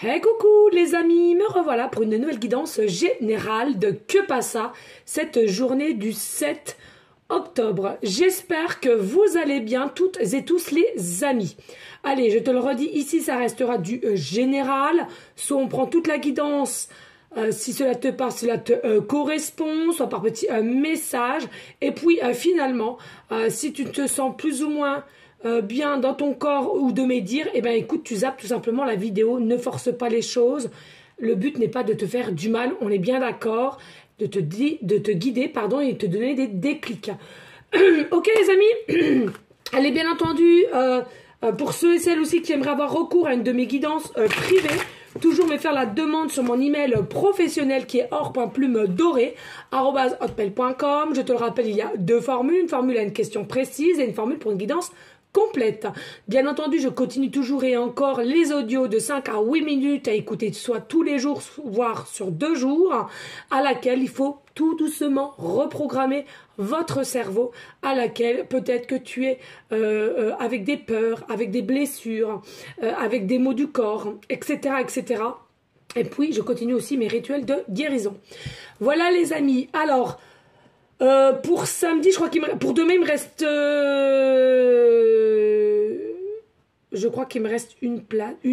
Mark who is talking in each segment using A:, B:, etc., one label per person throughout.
A: Hey coucou les amis, me revoilà pour une nouvelle guidance générale de Que Passa cette journée du 7 octobre. J'espère que vous allez bien toutes et tous les amis. Allez, je te le redis, ici ça restera du général, soit on prend toute la guidance si cela te parle, cela te correspond, soit par petit message. Et puis finalement, si tu te sens plus ou moins bien dans ton corps ou de mes dires, eh ben écoute, tu zappes tout simplement la vidéo, ne force pas les choses. Le but n'est pas de te faire du mal, on est bien d'accord, de te guider, pardon, et de te donner des déclics. Ok les amis, allez bien entendu, pour ceux et celles aussi qui aimeraient avoir recours à une de mes guidances privées, toujours me faire la demande sur mon email professionnel qui est or.plume-doré@hotmail.com. Je te le rappelle, il y a deux formules, une formule à une question précise et une formule pour une guidance complète. Bien entendu, je continue toujours et encore les audios de 5 à 8 minutes à écouter soit tous les jours, voire sur 2 jours, à laquelle il faut tout doucement reprogrammer votre cerveau, à laquelle peut-être que tu es avec des peurs, avec des blessures, avec des maux du corps, etc., etc. Et puis, je continue aussi mes rituels de guérison. Voilà les amis. Alors, pour samedi, je crois pour demain, il me reste... je crois qu'il me reste une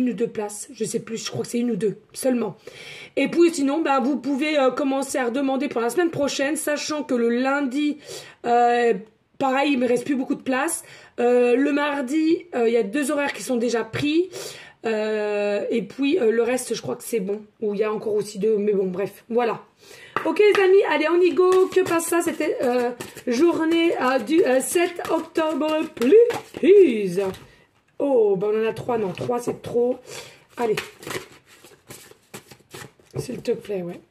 A: ou deux places. Je sais plus, je crois que c'est une ou deux seulement. Et puis sinon, ben, vous pouvez commencer à demander pour la semaine prochaine, sachant que le lundi, pareil, il me reste plus beaucoup de place. Le mardi, il y a 2 horaires qui sont déjà pris. Et puis le reste, je crois que c'est bon. Ou il y a encore aussi 2, mais bon, bref, voilà. Ok les amis, allez on y go. Que passe ça? C'était journée du 7 octobre, please. Oh, ben on en a 3, non, 3 c'est trop. Allez. S'il te plaît, ouais.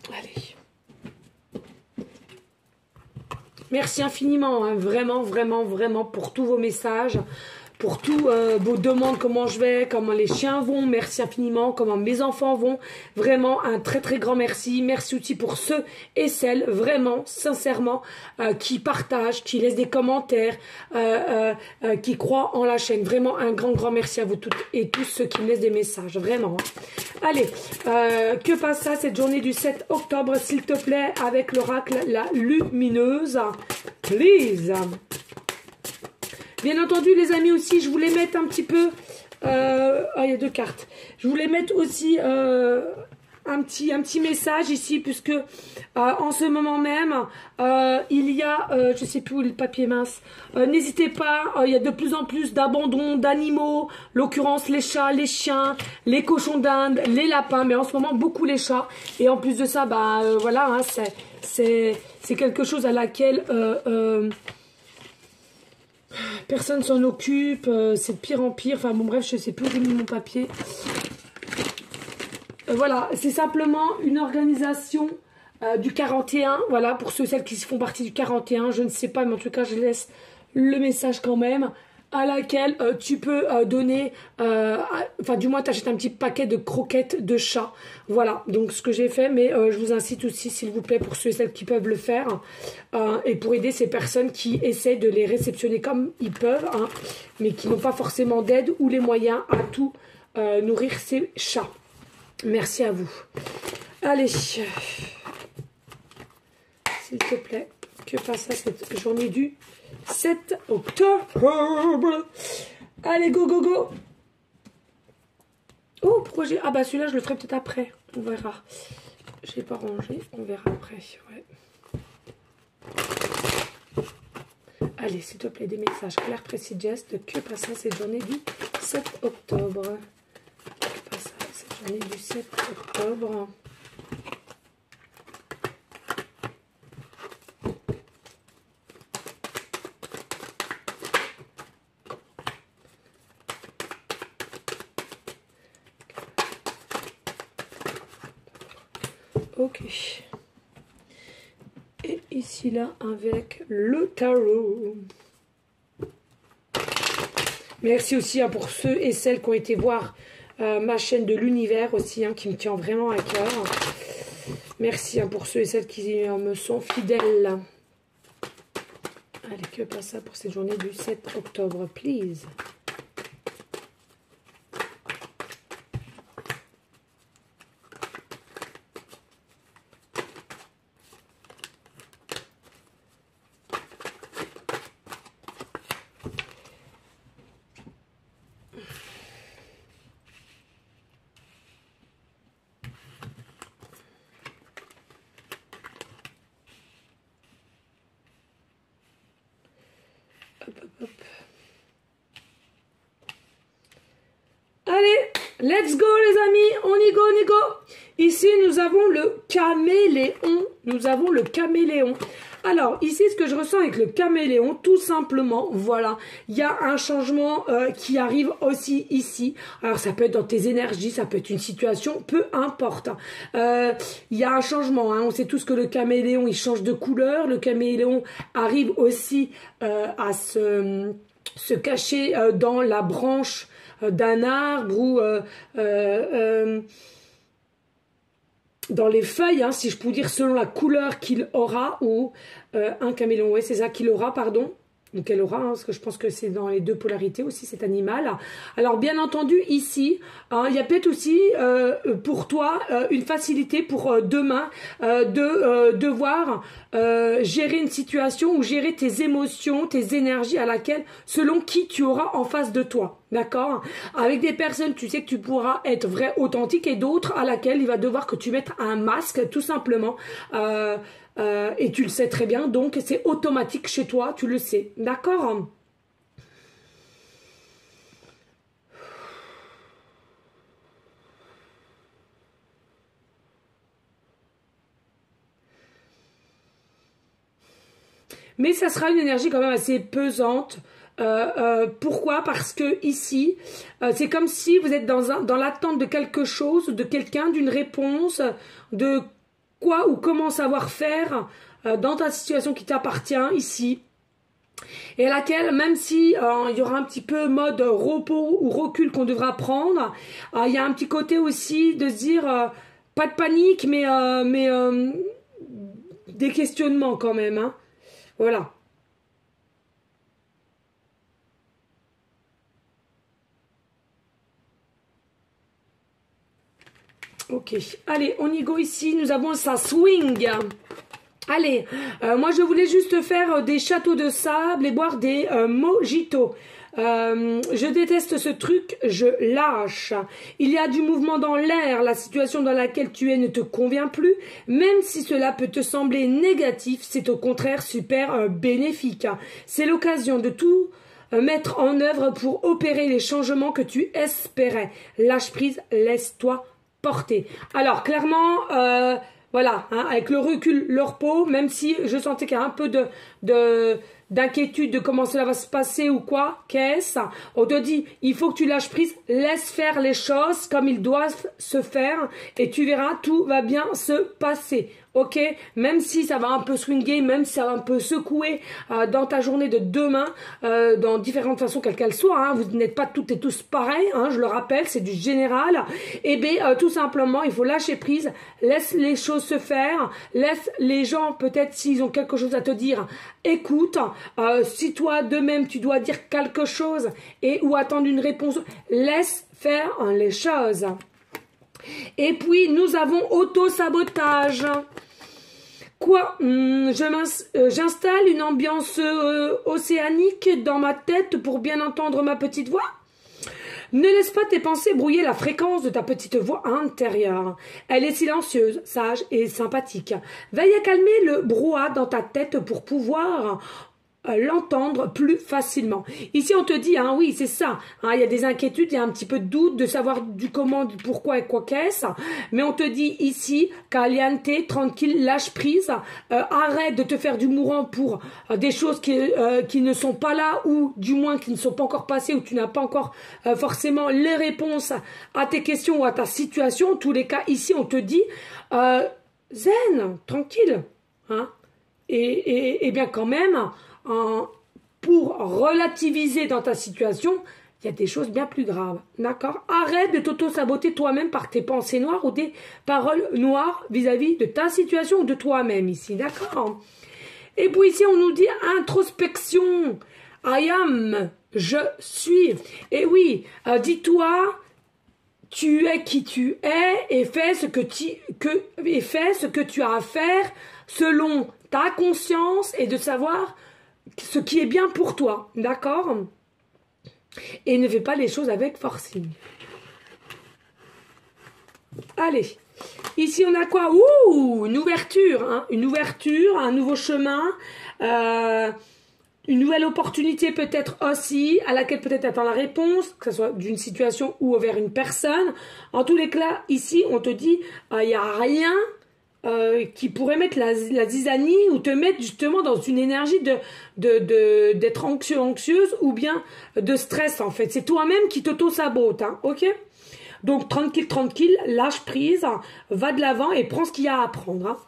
A: Allez. Merci infiniment, hein, vraiment, vraiment, vraiment pour tous vos messages. Pour tous vos demandes, comment je vais, comment les chiens vont, merci infiniment, comment mes enfants vont, vraiment un très très grand merci, merci aussi pour ceux et celles, vraiment, sincèrement, qui partagent, qui laissent des commentaires, qui croient en la chaîne, vraiment un grand grand merci à vous toutes et tous ceux qui me laissent des messages, vraiment. Allez, que passe ça cette journée du 7 octobre, s'il te plaît, avec l'oracle La Lumineuse, please. Bien entendu, les amis, aussi, je voulais mettre un petit peu... il y a 2 cartes. Je voulais mettre aussi un petit message ici, puisque en ce moment même, il y a... je sais plus où est le papier mince. N'hésitez pas, il y a de plus en plus d'abandon d'animaux. L'occurrence, les chats, les chiens, les cochons d'Inde, les lapins. Mais en ce moment, beaucoup les chats. Et en plus de ça, bah, voilà, hein, c'est quelque chose à laquelle... personne s'en occupe, c'est de pire en pire. Enfin bon bref, je sais plus où j'ai mis mon papier. Voilà, c'est simplement une organisation du 41. Voilà, pour ceux et celles qui font partie du 41, je ne sais pas, mais en tout cas je laisse le message quand même. À laquelle tu peux donner, enfin du moins tu achètes un petit paquet de croquettes de chat. Voilà, donc ce que j'ai fait, mais je vous incite aussi s'il vous plaît pour ceux et celles qui peuvent le faire, et pour aider ces personnes qui essaient de les réceptionner comme ils peuvent, hein, mais qui n'ont pas forcément d'aide ou les moyens à tout nourrir ces chats. Merci à vous. Allez, s'il te plaît, que passe ça cette journée du 7 octobre. Allez, go, go, go. Oh, pourquoi j'ai... Ah bah celui-là, je le ferai peut-être après. On verra. Je l'ai pas rangé. On verra après. Ouais. Allez, s'il te plaît, des messages clairs, précis, gestes. Que passe ça cette journée du 7 octobre? Que passe ça cette journée du 7 octobre? Ok. Et ici là avec le tarot. Merci aussi hein, pour ceux et celles qui ont été voir ma chaîne de l'univers aussi, hein, qui me tient vraiment à cœur. Merci hein, pour ceux et celles qui me sont fidèles. Allez, que passe ça pour cette journée du 7 octobre, please. Allez, let's go les amis, on y go, on y go. Ici, nous avons le caméléon. Nous avons le caméléon. Alors, ici, ce que je ressens avec le caméléon, tout simplement, voilà, il y a un changement qui arrive aussi ici. Alors, ça peut être dans tes énergies, ça peut être une situation, peu importe. Il y a un changement, hein. On sait tous que le caméléon, il change de couleur. Le caméléon arrive aussi à se cacher dans la branche d'un arbre ou dans les feuilles, hein, si je peux dire, selon la couleur qu'il aura, ou un caméléon, ouais, c'est ça qu'il aura, pardon, ou qu'elle aura, hein, parce que je pense que c'est dans les deux polarités aussi, cet animal. Alors, bien entendu, ici, hein, il y a peut-être aussi, pour toi, une facilité pour demain de devoir gérer une situation ou gérer tes émotions, tes énergies à laquelle, selon qui tu auras en face de toi. D'accord? Avec des personnes, tu sais que tu pourras être vrai, authentique, et d'autres à laquelle il va devoir que tu mettes un masque, tout simplement. Et tu le sais très bien, donc c'est automatique chez toi, tu le sais. D'accord? Mais ça sera une énergie quand même assez pesante. Pourquoi? Parce que ici, c'est comme si vous êtes dans l'attente de quelque chose, de quelqu'un, d'une réponse, de quoi ou comment savoir faire dans ta situation qui t'appartient ici. Et à laquelle, même si il y aura un petit peu mode repos ou recul qu'on devra prendre, il y a un petit côté aussi de se dire, pas de panique, mais des questionnements quand même. Hein. Voilà. Ok, allez, on y go ici, nous avons ça swing. Allez, moi je voulais juste faire des châteaux de sable et boire des mojitos. Je déteste ce truc, je lâche. Il y a du mouvement dans l'air, la situation dans laquelle tu es ne te convient plus. Même si cela peut te sembler négatif, c'est au contraire super bénéfique. C'est l'occasion de tout mettre en œuvre pour opérer les changements que tu espérais. Lâche prise, laisse-toi porter. Alors clairement, voilà, hein, avec le recul, le repos, même si je sentais qu'il y a un peu d'inquiétude de comment cela va se passer ou quoi, qu'est-ce, on te dit, il faut que tu lâches prise, laisse faire les choses comme ils doivent se faire et tu verras, tout va bien se passer. Ok, même si ça va un peu swinguer, même si ça va un peu secouer dans ta journée de demain, dans différentes façons, quelles qu'elles soient, hein, vous n'êtes pas toutes et tous pareils, hein, je le rappelle, c'est du général, et bien tout simplement, il faut lâcher prise, laisse les choses se faire, laisse les gens, peut-être s'ils ont quelque chose à te dire, écoute, si toi de même tu dois dire quelque chose et ou attendre une réponse, laisse faire les choses. Et puis, nous avons auto-sabotage. Quoi? J'installe une ambiance océanique dans ma tête pour bien entendre ma petite voix? Ne laisse pas tes pensées brouiller la fréquence de ta petite voix intérieure. Elle est silencieuse, sage et sympathique. Veille à calmer le brouhaha dans ta tête pour pouvoir l'entendre plus facilement. Ici, on te dit, hein, oui, c'est ça. Hein, il y a des inquiétudes, il y a un petit peu de doute de savoir du comment, du pourquoi et quoi qu'est-ce. Mais on te dit ici, caliente, tranquille, lâche prise. Arrête de te faire du mourant pour des choses qui ne sont pas là ou du moins qui ne sont pas encore passées ou tu n'as pas encore forcément les réponses à tes questions ou à ta situation. En tous les cas, ici, on te dit zen, tranquille. Hein, et bien quand même, pour relativiser dans ta situation, il y a des choses bien plus graves, d'accord? Arrête de t'auto-saboter toi-même par tes pensées noires ou des paroles noires vis-à-vis de ta situation ou de toi-même ici, d'accord? Et puis ici, on nous dit introspection. I am, je suis. Et oui, dis-toi, tu es qui tu es et fais ce que tu as à faire selon ta conscience et de savoir ce qui est bien pour toi. D'accord? Et ne fais pas les choses avec forcing. Allez. Ici, on a quoi? Ouh, une ouverture, hein, une ouverture, un nouveau chemin, une nouvelle opportunité peut-être aussi, à laquelle peut-être attend la réponse, que ce soit d'une situation ou vers une personne. En tous les cas, ici, on te dit, il n'y a rien qui pourrait mettre la zizanie ou te mettre justement dans une énergie d'être anxieuse ou bien de stress, en fait. C'est toi-même qui t'auto-sabote, hein, ok? Donc, tranquille, lâche prise, va de l'avant et prends ce qu'il y a à apprendre. Hein.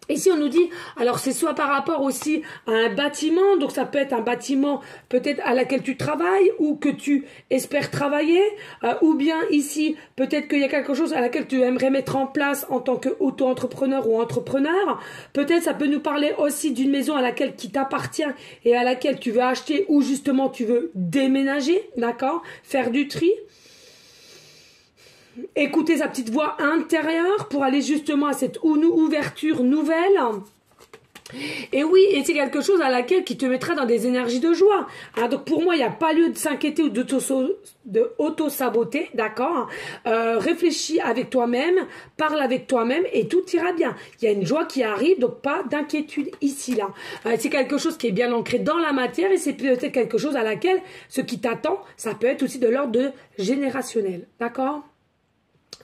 A: Ici, on nous dit, alors c'est soit par rapport aussi à un bâtiment, donc ça peut être un bâtiment peut-être à laquelle tu travailles ou que tu espères travailler, ou bien ici, peut-être qu'il y a quelque chose à laquelle tu aimerais mettre en place en tant qu'auto-entrepreneur ou entrepreneur. Peut-être ça peut nous parler aussi d'une maison à laquelle qui t'appartient et à laquelle tu veux acheter ou justement tu veux déménager, d'accord? Faire du tri. Écouter sa petite voix intérieure pour aller justement à cette ouverture nouvelle. Et oui, et c'est quelque chose à laquelle qui te mettra dans des énergies de joie. Hein, donc pour moi, il n'y a pas lieu de s'inquiéter ou d'auto-saboter, d'accord? Réfléchis avec toi-même, parle avec toi-même et tout ira bien. Il y a une joie qui arrive, donc pas d'inquiétude ici, là. C'est quelque chose qui est bien ancré dans la matière et c'est peut-être quelque chose à laquelle ce qui t'attend, ça peut être aussi de l'ordre de générationnel, d'accord?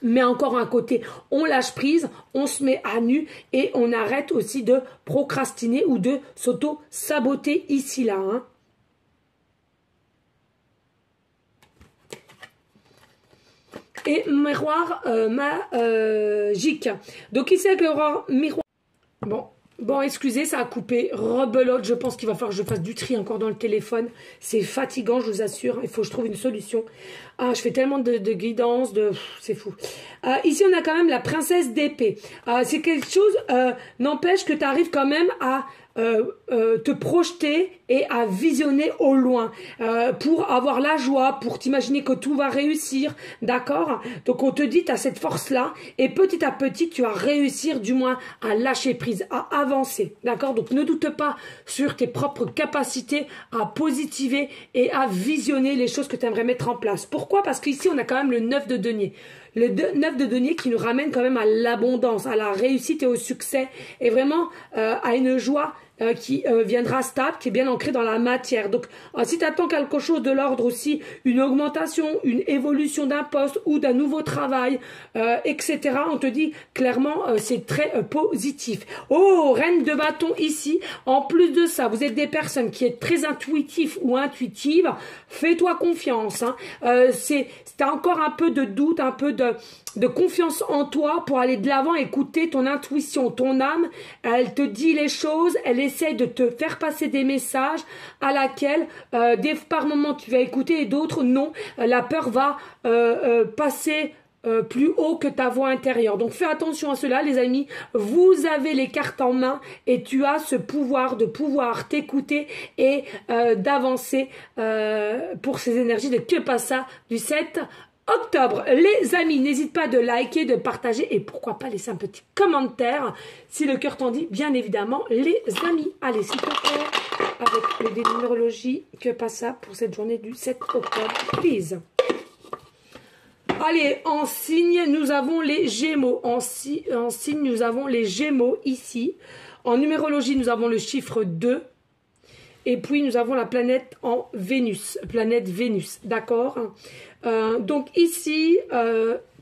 A: Mais encore un côté, on lâche prise, on se met à nu et on arrête aussi de procrastiner ou de s'auto-saboter ici, là. Hein. Et miroir magique. Donc ici avec le miroir... Bon, excusez, ça a coupé. Rebelote, je pense qu'il va falloir que je fasse du tri encore dans le téléphone. C'est fatigant, je vous assure. Il faut que je trouve une solution. Ah, je fais tellement de guidance, c'est fou. Ici, on a quand même la princesse d'épée. C'est quelque chose, n'empêche que tu arrives quand même à te projeter et à visionner au loin pour avoir la joie, pour t'imaginer que tout va réussir, d'accord? Donc on te dit, tu as cette force-là et petit à petit, tu vas réussir du moins à lâcher prise, à avancer, d'accord? Donc ne doute pas sur tes propres capacités à positiver et à visionner les choses que tu aimerais mettre en place. Pourquoi? Parce qu'ici, on a quand même le 9 de denier. Le 9 de denier qui nous ramène quand même à l'abondance, à la réussite et au succès et vraiment à une joie qui viendra stable, qui est bien ancrée dans la matière. Donc, si tu attends quelque chose de l'ordre aussi, une augmentation, une évolution d'un poste ou d'un nouveau travail, etc., on te dit clairement, c'est très positif. Oh, reine de bâton ici. En plus de ça, vous êtes des personnes qui êtes très intuitifs ou intuitives. Fais-toi confiance. Hein. T'as encore un peu de doute, un peu de confiance en toi pour aller de l'avant, écouter ton intuition, ton âme. Elle te dit les choses, elle essaie de te faire passer des messages à laquelle par moments tu vas écouter et d'autres non. La peur va passer plus haut que ta voix intérieure. Donc fais attention à cela, les amis. Vous avez les cartes en main et tu as ce pouvoir de pouvoir t'écouter et d'avancer pour ces énergies de Que Passa du 7 octobre. Les amis, n'hésite pas de liker, de partager et pourquoi pas laisser un petit commentaire si le cœur t'en dit, bien évidemment, les amis. Allez, s'il te plaît, avec les numérologies Que Passa pour cette journée du 7 octobre, please. Allez, en signe, nous avons les Gémeaux. En signe, nous avons les Gémeaux ici. En numérologie, nous avons le chiffre 2. Et puis, nous avons la planète en Vénus. Planète Vénus, d'accord? Donc ici,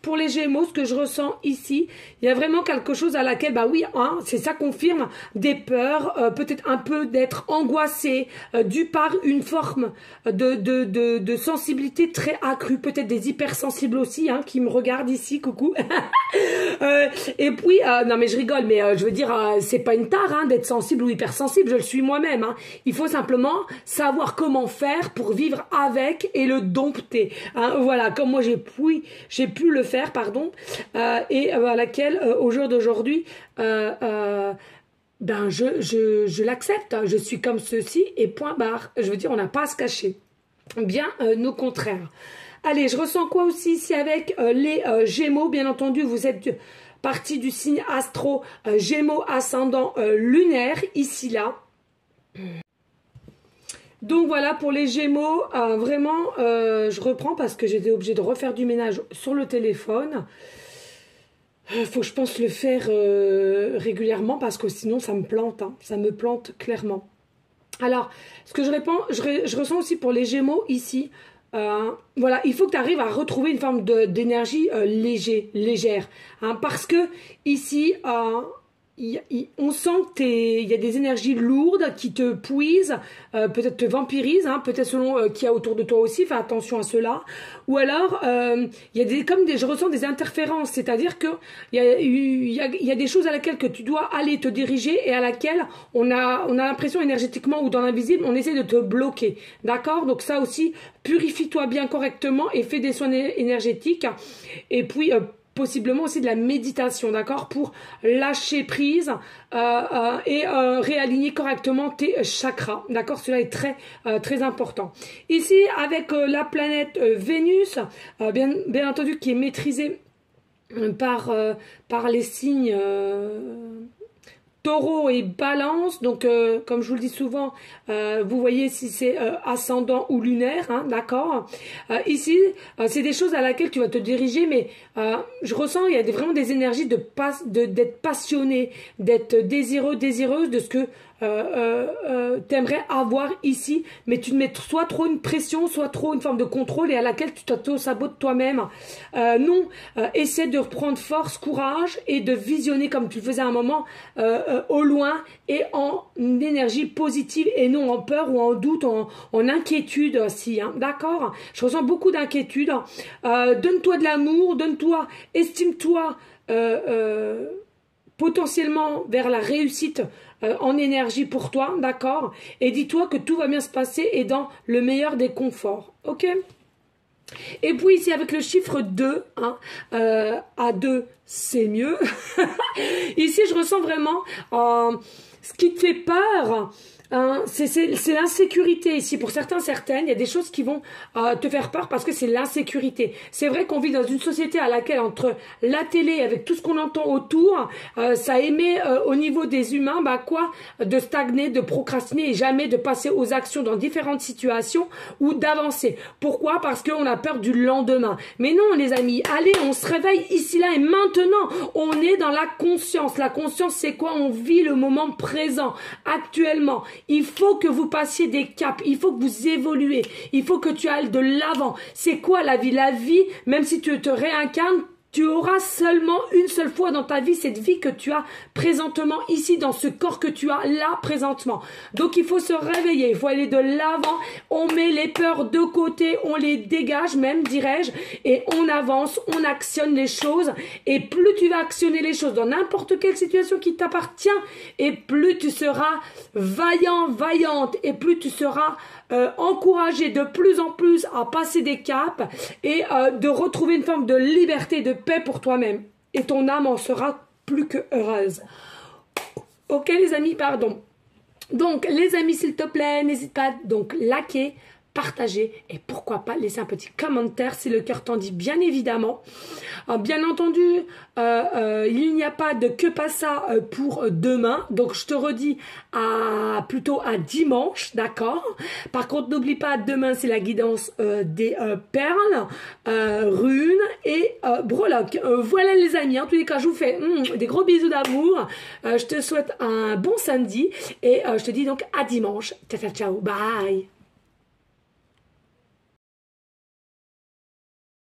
A: pour les Gémeaux, ce que je ressens ici, il y a vraiment quelque chose à laquelle, bah oui, hein, c'est ça confirme des peurs, peut-être un peu d'être angoissé, dû par une forme de sensibilité très accrue, peut-être des hypersensibles aussi, hein, qui me regardent ici, coucou. Et puis, non mais je rigole, mais je veux dire, c'est pas une tare hein, d'être sensible ou hypersensible, je le suis moi-même. Hein. Il faut simplement savoir comment faire pour vivre avec et le dompter. Hein. Voilà, comme moi j'ai pu le faire, pardon, et à laquelle au jour d'aujourd'hui ben je l'accepte, je suis comme ceci et point barre. Je veux dire, on n'a pas à se cacher. Bien au contraire. Allez, je ressens quoi aussi ici avec les Gémeaux, bien entendu, vous êtes partie du signe astro, Gémeaux ascendant lunaire, ici là. Donc voilà pour les Gémeaux, vraiment, je reprends parce que j'étais obligée de refaire du ménage sur le téléphone. Faut que je pense le faire régulièrement parce que sinon ça me plante, hein, ça me plante clairement. Alors, ce que je ressens aussi pour les Gémeaux ici, voilà, il faut que tu arrives à retrouver une forme d'énergie légère, hein, parce que ici, on sent qu'il y a des énergies lourdes qui te puisent, peut-être te vampirisent, hein, peut-être selon qui y a autour de toi aussi, fais attention à cela. Ou alors, il y a je ressens des interférences, c'est-à-dire que il y a des choses à laquelle que tu dois aller te diriger et à laquelle on a l'impression énergétiquement ou dans l'invisible, on essaie de te bloquer. D'accord? Donc ça aussi, purifie-toi bien correctement et fais des soins énergétiques. Et puis, possiblement aussi de la méditation, d'accord, pour lâcher prise et réaligner correctement tes chakras, d'accord, cela est très important. Ici, avec la planète Vénus, bien entendu, qui est maîtrisée par les signes Taureau et Balance, donc comme je vous le dis souvent, vous voyez si c'est ascendant ou lunaire, hein, d'accord. Ici, c'est des choses à laquelle tu vas te diriger, mais je ressens il y a vraiment des énergies d'être passionné, d'être désireux, désireuse de ce que t'aimerais avoir ici, mais tu te mets soit trop une pression, soit trop une forme de contrôle et à laquelle tu t'auto-sabotes toi-même. Non, essaie de reprendre force, courage et de visionner comme tu le faisais à un moment au loin et en énergie positive et non en peur ou en doute, en inquiétude aussi, hein, d'accord. Je ressens beaucoup d'inquiétude. Donne-toi de l'amour, estime-toi potentiellement vers la réussite en énergie pour toi, d'accord. Et dis-toi que tout va bien se passer et dans le meilleur des conforts, ok. Et puis ici avec le chiffre 2, hein, à 2 c'est mieux. Ici je ressens vraiment ce qui te fait peur. C'est l'insécurité ici. Pour certaines, il y a des choses qui vont te faire peur parce que c'est l'insécurité. C'est vrai qu'on vit dans une société à laquelle, entre la télé, avec tout ce qu'on entend autour, ça émet au niveau des humains, de stagner, de procrastiner et jamais de passer aux actions dans différentes situations ou d'avancer. Pourquoi? Parce qu'on a peur du lendemain. Mais non, les amis, allez, on se réveille ici, là et maintenant. On est dans la conscience. La conscience, c'est quoi? On vit le moment présent, actuellement. Il faut que vous passiez des caps, il faut que vous évoluez, il faut que tu ailles de l'avant. C'est quoi la vie? La vie, même si tu te réincarnes, tu auras seulement une seule fois dans ta vie cette vie que tu as présentement ici, dans ce corps que tu as là présentement. Donc il faut se réveiller, il faut aller de l'avant, on met les peurs de côté, on les dégage même, dirais-je, et on avance, on actionne les choses, et plus tu vas actionner les choses dans n'importe quelle situation qui t'appartient, et plus tu seras vaillant, vaillante, et plus tu seras encouragé de plus en plus à passer des caps et de retrouver une forme de liberté, de paix pour toi-même. Et ton âme en sera plus que heureuse. Ok les amis, pardon. Donc les amis, s'il te plaît, n'hésite pas donc liker, partager et pourquoi pas laisser un petit commentaire si le cœur t'en dit, bien évidemment. Bien entendu, il n'y a pas de que pas ça pour demain, donc je te redis plutôt à dimanche, d'accord. Par contre, n'oublie pas, demain c'est la guidance des perles, runes et breloques. Voilà les amis, en tous les cas je vous fais des gros bisous d'amour, je te souhaite un bon samedi et je te dis donc à dimanche. Ciao ciao ciao, bye.